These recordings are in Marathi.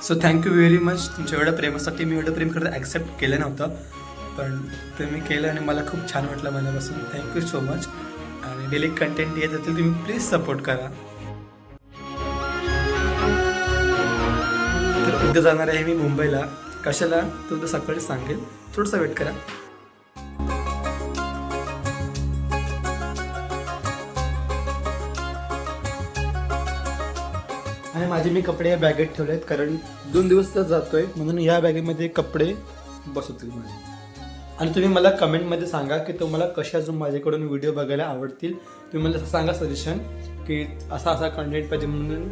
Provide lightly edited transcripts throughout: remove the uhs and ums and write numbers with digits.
सो थँक्यू व्हेरी मच तुमच्या एवढ्या प्रेमासाठी. मी एवढं प्रेम करत ॲक्सेप्ट केलं नव्हतं, पण तुम्ही केलं आणि मला खूप छान वाटलं मनापासून. Thank you so much. आणि डेली कंटेंट येत असेल तुम्ही प्लीज सपोर्ट करा. तर उद्या जाणार आहे मी मुंबईला. कशाला तर उद्या सकाळी सांगेल, थोडंसं वेट करा. आणि माझे मी कपडे या बॅगेत ठेवले आहेत, कारण 2 दिवस तर जातोय म्हणून या बॅगेमध्ये कपडे बसवतील माझे. आणि तुम्ही मला कमेंटमध्ये सांगा की तुम्हाला कसे अजून माझ्याकडून व्हिडिओ बघायला आवडतील. तुम्ही मला सांगा सजेशन की असा कंटेंट पाहिजे म्हणून.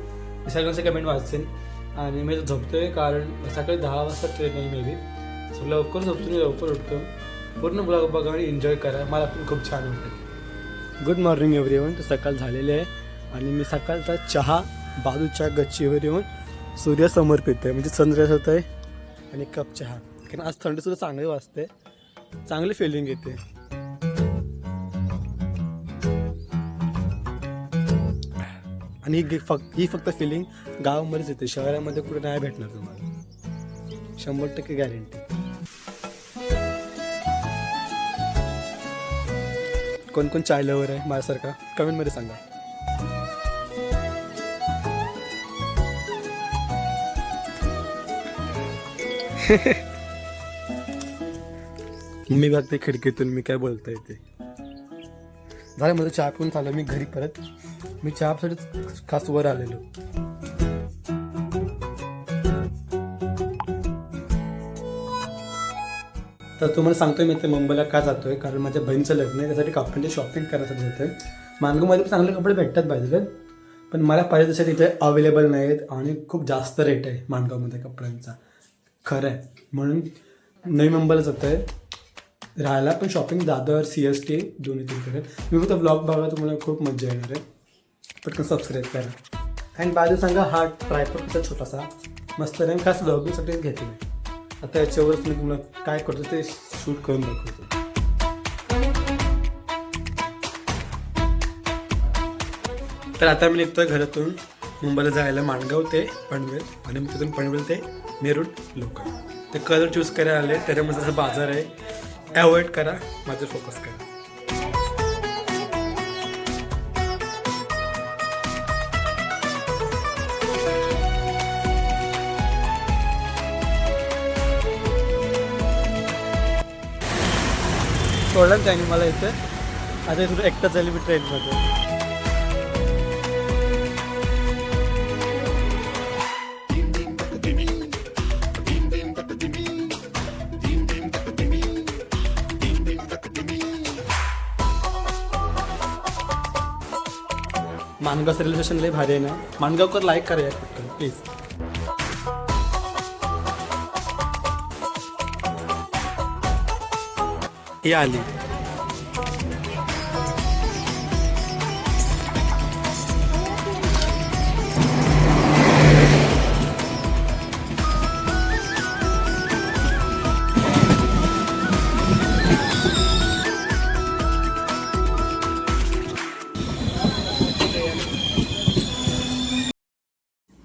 मी सगळ्यांचे कमेंट वाचेन. आणि मी झोपतोय कारण सकाळी 10 वाजता ट्रेन आहे मे बी. सो लवकर झोपतो मी, लवकर उठतो. पूर्ण ब्लॉग बघा आणि एन्जॉय करा. मला पण खूप छान वाटतं. Good morning everyone. तर सकाळ झालेली आहे आणि मी सकाळचा चहा बाजूच्या गच्चीवर येऊन सूर्यासमोर पितोय. म्हणजे सनराईज होत आहे आणि कप चहा. कारण आज थंडीसुद्धा चांगली वाजते, चांगली फिलिंग येते. आणि ही फक्त फिलिंग गावामध्येच येते, शहरामध्ये कुठे नाही भेटणार तुम्हाला. 100% गॅरंटी. कोण कोण चाय लवर आहे माझ्यासारखा कमेंटमध्ये सांगा. मी बघते खिडकीतून मी काय बोलता येते. झालं माझं चहा पिऊन चाललं मी घरी परत. मी चहासाठी खास वर आलेलो. तर तुम्हाला सांगतोय मी ते मुंबईला का जातोय, कारण माझ्या बहिणीचं लग्न आहे, त्यासाठी कपड्यांची शॉपिंग करण्यासाठी जातोय. मानगावमध्ये चांगले कपडे भेटतात पाहिजे, पण मला पाहिजे तसे तिथे अवेलेबल नाही आहेत आणि खूप जास्त रेट आहे मानगावमध्ये कपड्यांचा. खरं आहे. म्हणून नवी मुंबईला जातो आहे राहायला, पण शॉपिंग दादर CST दोन्ही तीन करेल. मी फक्त ब्लॉग बघा, तुम्हाला खूप मजा येणार आहे. पटकन सबस्क्राईब करा. आणि बाजू सांगा हा ट्रायपॉड कसा छोटासा मस्त आहे, खास ब्लॉगिंगसाठीच घेतलं आहे. आता याच्यावरच मी तुम्हाला काय करतो ते शूट करून दाखवतो. तर आता मी निघतोय घरातून मुंबईला जायला माणगाव ते पनवेल आणि मग तिथून पनवेल ते नेरूळ लोकल. ते कलर चूज करायला आले, त्याच्यामध्ये असं बाजार आहे. अवॉइड करा, माझं फोकस करा. सोडलं त्याने मला इथे. आता इथून एकटाच झाली मी ट्रेनमध्ये. मानगाव रेल्वे स्टेशन लय भारी आहे ना. मानगावकर लाईक करा यार पटकन प्लीज. ही आली.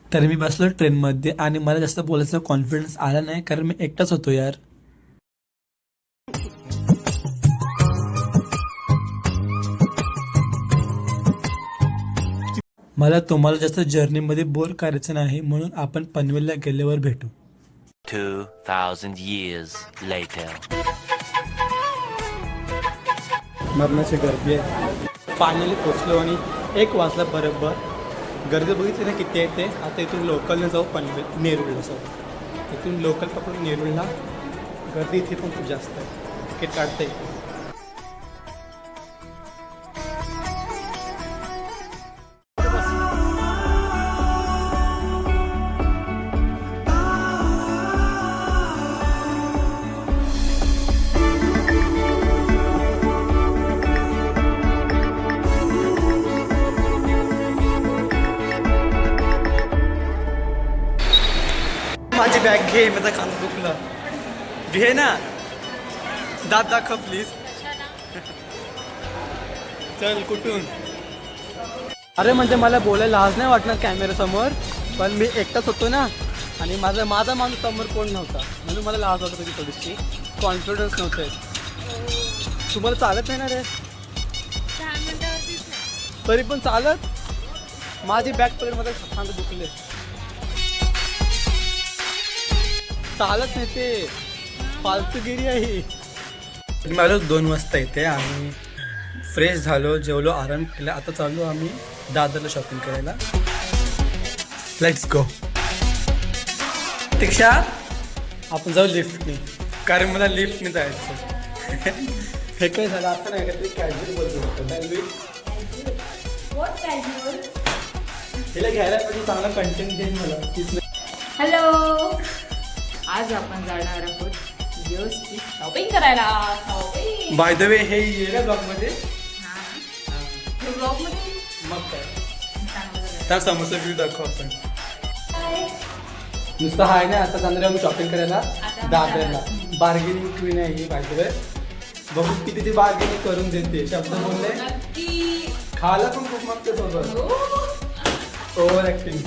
तर मी बसलो ट्रेनमध्ये आणि मला जास्त बोलायचा कॉन्फिडन्स आला नाही, कारण मी एकटाच होतो यार. मला तुम्हाला जास्त जर्नीमध्ये बोर करायचं नाही, म्हणून आपण पनवेलला गेल्यावर भेटू. 2000 years later. मरणाची गर्दी आहे. फायनली पोचलो आणि 1 वाजला बरोबर. गर्दी बघितली ना किती आहे ते. आता इथून लोकलने जाऊ पनवेल नेरूळला जाऊ. इथून लोकल पकडून नेरूळला. गर्दी इथे पण खूप जास्त आहे. तिकीट काढते. माझी बॅग घे, माझा कान दुखला. घे ना, दात दाखव प्लीज. चल कुठून. अरे म्हणजे मला बोलायला लाज नाही वाटणार कॅमेऱ्यासमोर, पण मी एकटाच होतो ना, आणि माझा माणूस समोर कोण नव्हता म्हणून मला लाज वाटत होती थोडीशी, कॉन्फिडन्स नव्हते. तुम्हाला चालत नाही ना रे? 10 मिनिटावरतीच नाही. तरी पण चालत माझी बॅक पॅकेटमध्ये खांदे दुखले. चालत नाही ते, फालतूगिरी आहे. मी आलो 2 वाजता इथे आणि फ्रेश झालो, जेवलो, आराम केला. आता चाललो आम्ही दादरला शॉपिंग करायला. Let's go. दीक्षा आपण जाऊ लिफ्टने, कारण मला लिफ्टने जायचं. हे काय झालं आता नाही का ते कॅज्युअल बोलतो हिला घ्यायला पाहिजे, चांगला कंटेंट देईन मला. हॅलो, आज आपण जाणार आहोत व्यवस्थित शॉपिंग करायला. शॉपिंग बाय द वे हे येईल ब्लॉगमध्ये. ब्लॉग मध्ये मग काय चांगलं झालं. त्या समोरचा व्ह्यू दाखव आपण. नुसतं हाय ना, आता जाणार आम्ही शॉपिंग करायला दादरला. बार्गेनिंग क्वीन आहे ही बाय द वे. बघू किती ती बार्गेनिंग करून देते. शब्द बोलले नक्की. खायला पण खूप मस्त सोबत. हो. Over acting.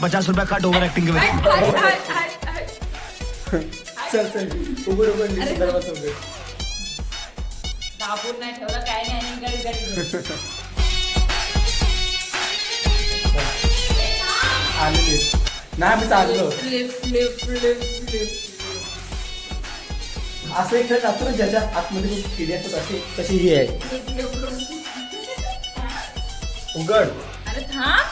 50 रुपया काट ओवर एक्टिंग के हाय, हाय, हाय, हाय, हाय. चल चल उघड उघड दरवाजा उघड. दाबून नाही ठेवलं काय नाही आणि गडी गडी. आलेली नाही आम्ही चाललो. Lift lift lift lift. असं एक खेळ असतो ना ज्याच्या आतमध्ये खूप किडी असतात, अशी तशी ही आहे. Lift lift. उघड. अरे थांब.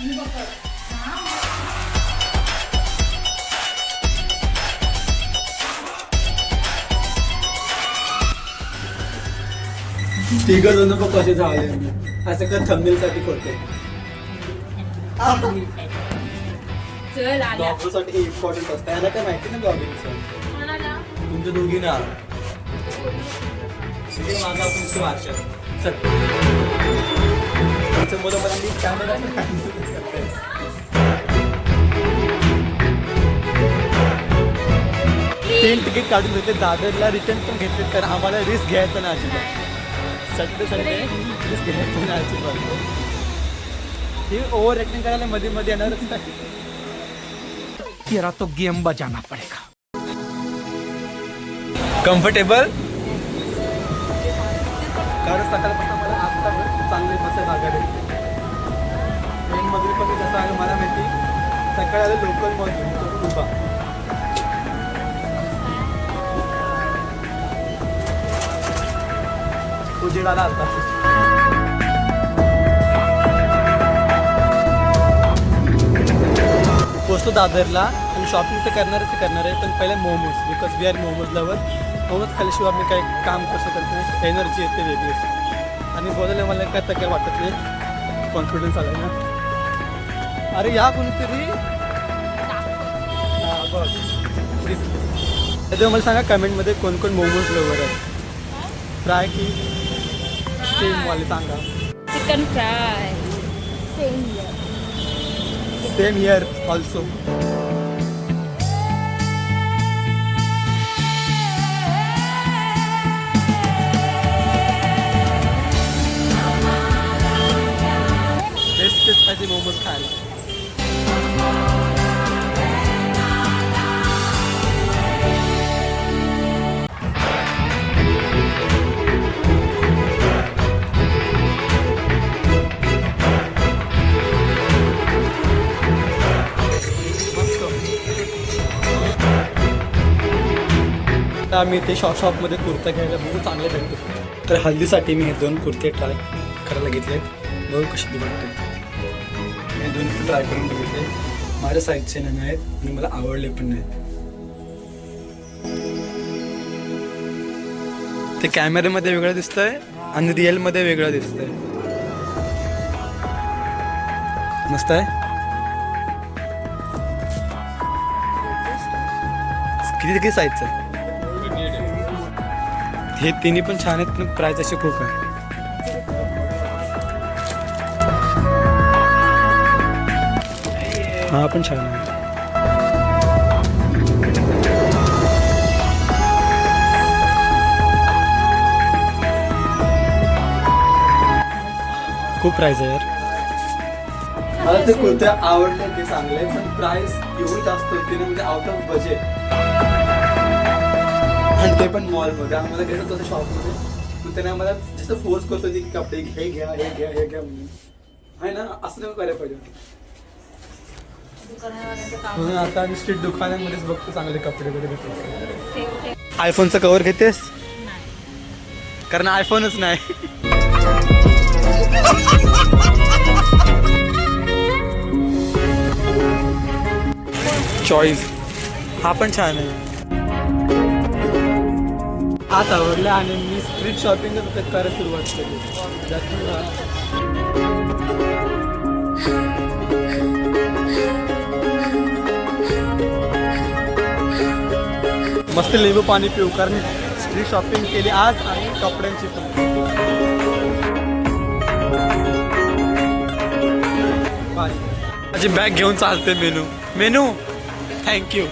मी बघतो. थांब. तिघ जण पण कसे झाले. असं का थंबनेल साठी करते. चल आल्या. ब्लॉगसाठी इम्पॉर्टंट असतं. याला काय माहिती ना ब्लॉगिंगचं. कोणाला? तुमच्या दोघींना ते माझा तुमचं वाचन. चल तुमचं मुलं मला मी कॅमेरा ट्रेन तिकीट काढून घेतले, दादरला रिटर्न पण घेतले, कारण आम्हाला रिस्क घ्यायचं ना अजिबात. सॅटर्डे संडे रिस्क घ्यायचं ना अजिबात. ही ओव्हर ॲक्टिंग करायला मध्ये मध्ये येणारच नाही. तेरा तो गेम बजाना पड़ेगा. कम्फर्टेबल कारण सकाळपासून मला आता चांगले बसायला जागा भेटते. ट्रेनमध्ये पण मी कसं आलं मला माहिती. सकाळी आलं लोकलमधून उभा उजेड आला आता. पोचतो दादरला आणि शॉपिंग तर करणार आहे, पण पहिले momos, because we are momos lover. Momos खाल्ल्याशिवाय मी काही काम करू शकत नाही. एनर्जी येते वेगळीच. आणि बोलायला मला काय तर काय वाटत नाही. कॉन्फिडन्स आला ना. अरे या कोणीतरी हां बघ प्लीज. त्याच्यावर मला सांगा कमेंटमध्ये कोण कोण मोमोज लवर आहे. फ्राय की स्टीमवाले सांगा. Chicken fry. Same here also. बेस्टच पाहिजे मोमोज खायला. आता आम्ही ते शॉपमध्ये कुर्ता घ्यायला बघू चांगले भेटतो. तर हल्दीसाठी मी हे 2 कुर्ते ट्राय करायला घेतलेत. बघू कशी ती वाटते. हे 2 ट्राय करून बघितले. माझ्या साईजचे नाही आहेत आणि मला आवडले पण नाहीत. ते कॅमेऱ्यामध्ये वेगळं दिसतंय आणि रिअलमध्ये वेगळं दिसतंय. मस्त आहे. किती साईजचं आहे. हे तिन्ही पण छान आहेत, पण प्राइस अशी खूप आहे. हा पण छान आहे. खूप प्राइस आहे यार. मला ते कुर्ते आवडले ते चांगले पण प्राइस एवढी जास्त होती ना म्हणजे आउट ऑफ बजेट आणि ते पण मॉलमध्ये आम्हाला गेलो होतो शॉपमध्ये मग त्याने आम्हाला जास्त फोर्स करतो की कपडे हे घ्या हे घ्या हे घ्या म्हणून आहे ना असं नाही करायला पाहिजे दुकानवाल्याचं काम म्हणून आता आम्ही स्ट्रीट दुकानांमध्येच बघतो चांगले कपडे वगैरे भेटतो ठेवते आयफोनचं कव्हर घेतेस नाही. कारण आयफोनच नाही चॉईस हा पण छान आहे हाच आवडला आणि मी स्ट्रीट शॉपिंग करायला सुरुवात केली मस्त लिंबू पाणी पिऊ कारण स्ट्रीट शॉपिंग केली आज आणि कपड्यांची पण माझी बॅग घेऊन चालते मेनू थँक्यू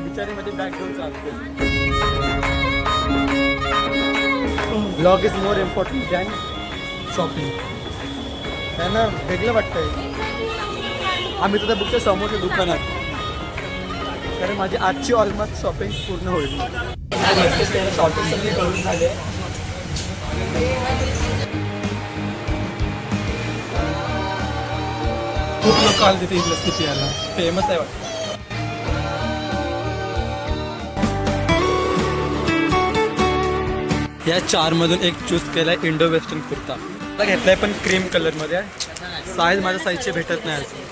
बिचारी माझी बॅग घेऊन चालते blog is more important than shopping है ना वेगळं वाटतंय आम्ही तुझं बघतो समोरच्या दुकानात कारण माझी आजची ऑलमोस्ट शॉपिंग पूर्ण होईल शॉपिंग सगळी करून झाले खूप लोक आले तिथे इथलं स्थिती यायला फेमस आहे वाटतं या 4 मधून एक चूज केलाय इंडो वेस्टर्न कुर्ता आता घेतलाय पण क्रीम कलर मध्ये साईज माझ्या साईजचे भेटत नाही अजून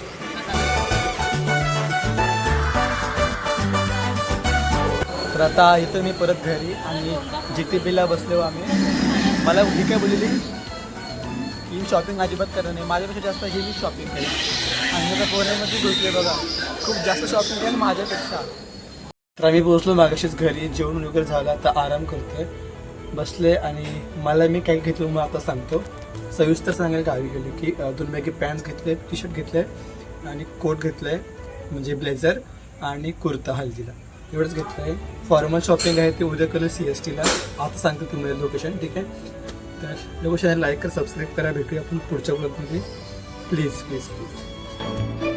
तर आता इथं मी परत घरी आणि GTBला बसलो आम्ही मला ही काय बोललेली ही शॉपिंग अजिबात करणं नाही माझ्यापेक्षा जास्त ही मी शॉपिंग केली आणि आता पुण्यामध्ये घुसले बघा खूप जास्त शॉपिंग केली माझ्यापेक्षा तर आम्ही पोहोचलो मागाशीच घरी जेवण वगैरे झालं आता आराम करतोय बसले आणि मला मी काही घेतलं मग आता सांगतो सविस्तर सांगायला गावी गेली की 2 बॅगी पॅन्ट्स घेतले टी-शर्ट घेतले आणि कोट घेतलं आहे म्हणजे ब्लेझर आणि कुर्ता हल्दीला एवढंच घेतलं आहे फॉर्मल शॉपिंग आहे ते उद्या करेल CSTला आता सांगतो तुम्हाला लोकेशन ठीक आहे तर लोकेशन लाईक करा सबस्क्राईब करा भेटूया आपण पुढच्या ब्लॉगमध्ये प्लीज प्लीज प्लीज